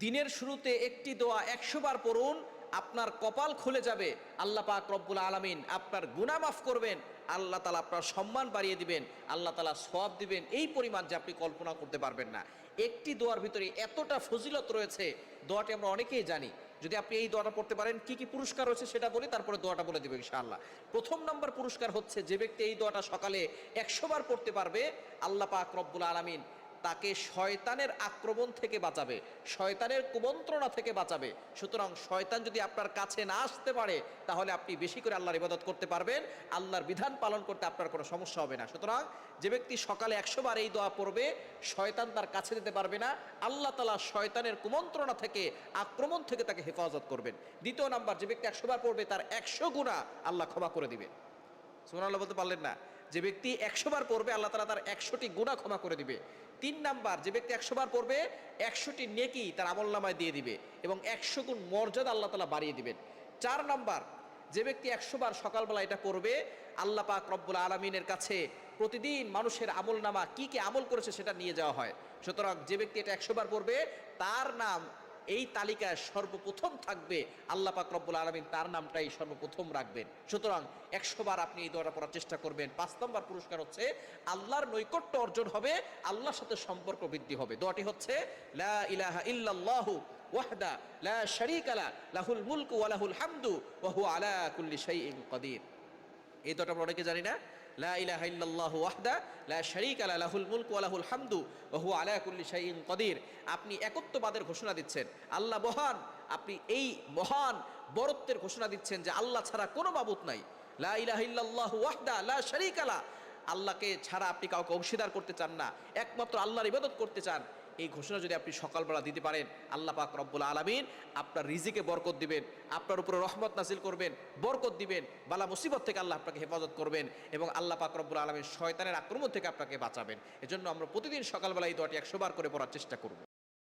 দিনের শুরুতে একটি দোয়া 100 বার পড়ুন, আপনার কপাল খুলে যাবে। আল্লাহ পাক রব্বুল আলামিন আপনার গুনাহ মাফ করবেন, আল্লাহ তাআলা আপনার সম্মান বাড়িয়ে দিবেন, আল্লাহ তাআলা সওয়াব দিবেন এই পরিমাণ যে আপনি কল্পনা করতে পারবেন না। একটি দোয়ার ভিতরে এতটা ফজিলত রয়েছে, দোয়াটি আমরা অনেকেই জানি। যদি আপনি এই দোয়াটা পড়তে পারেন, কি কি পুরস্কার রয়েছে সেটা বলি, তারপরে দোয়াটা বলে দেব ইনশাআল্লাহ। প্রথম নম্বর পুরস্কার হচ্ছে, যে ব্যক্তি এই দোয়াটা সকালে 100 বার পড়তে পারবে, আল্লাহ পাক রব্বুল আলামিন তাকে শয়তানের আক্রমণ থেকে বাঁচাবে, শয়তানের কুমন্ত্রণা থেকে বাঁচাবে। সুতরাং শয়তান যদি আপনার কাছে না আসতে পারে, তাহলে আপনি বেশি করে আল্লাহর ইবাদত করতে পারবেন, আল্লাহর বিধান পালন করতে আপনার কোনো সমস্যা হবে না। সুতরাং যে ব্যক্তি সকালে 100 বার এই দোয়া পড়বে, শয়তান তার কাছে যেতে পারবে না, আল্লাহ তাআলা শয়তানের কুমন্ত্রণা থেকে, আক্রমণ থেকে তাকে হেফাজত করবেন। দ্বিতীয় নাম্বার, যে ব্যক্তি 100 বার পড়বে তার 100 গুনাহ আল্লাহ ক্ষমা করে দিবে। সুবহানাল্লাহ বলতে পারলেন না? যে ব্যক্তি 100 বার পড়বে, আল্লাহ তাআলা তার 100টি গুনাহ ক্ষমা করে দিবে। 3 নাম্বার, যে ব্যক্তি 100 বার পড়বে 100টি নেকি তার আমলনামায় দিয়ে দিবে এবং 100 গুণ মর্যাদা আল্লাহ তাআলা বাড়িয়ে দিবেন। 4 নাম্বার, যে ব্যক্তি 100 বার সকালবেলা এটা পড়বে, আল্লাহ পাক রব্বুল আলামিনের কাছে প্রতিদিন মানুষের আমলনামা কি কি আমল করেছে সেটা নিয়ে যাওয়া হয়। সুতরাং যে ব্যক্তি এটা 100 বার পড়বে, তার নাম এই তালিকায় সর্বপ্রথম থাকবে, আল্লাহ পাক রব্বুল আলামিন তার নামটাই সর্বপ্রথম রাখবেন। সুতরাং 100 বার আপনি এই দোয়াটা পড়ার চেষ্টা করবেন। 5 নম্বর পুরস্কার হচ্ছে, আল্লাহর নৈকট্য অর্জন হবে, আল্লাহর সাথে সম্পর্ক বৃদ্ধি হবে। দোয়াটি হচ্ছে, লা ইলাহা ইল্লাল্লাহু ওয়াহদা লা শারীকা লা লাহুল মুলকু ওয়া লাহুল হামদু ওয়া হুয়া আলা কুল্লি শাইইন কাদির। এই দোয়াটা আমরা অনেকে জানি না। লা ইলাহা ইল্লাল্লাহু ওয়াহদা লা শারীকা লা লাহুল মুলকু ওয়া লাহুল হামদু ওয়া হুয়া আলা কুল্লি শাইইন কাদির। আপনি একত্ববাদের ঘোষণা দিচ্ছেন, আল্লাহ মহান, আপনি এই মহান বরত্বের ঘোষণা দিচ্ছেন যে আল্লাহ ছাড়া কোনো মাবুদ নাই। লা ইলাহা ইল্লাল্লাহু ওয়াহদা লা শারীকা লা, আল্লাহকে ছাড়া আপনি কাউকে অংশীদার করতে চান না, একমাত্র আল্লাহর ইবাদত করতে চান। এই ঘোষণা যদি আপনি সকালবেলা দিতে পারেন, আল্লাহ পাক রব্বুল আলামিন আপনার রিজিকে বরকত দিবেন, আপনার উপরে রহমত নাজিল করবেন, বরকত দিবেন, বালা মুসিবত থেকে আল্লাহ আপনাকে হেফাজত করবেন এবং আল্লাহ পাক রব্বুল আলামিন শয়তানের আক্রমণ থেকে আপনাকে বাঁচাবেন। এজন্য আমরা প্রতিদিন সকালবেলা এই দোয়াটি 100 বার করে পড়ার চেষ্টা করব।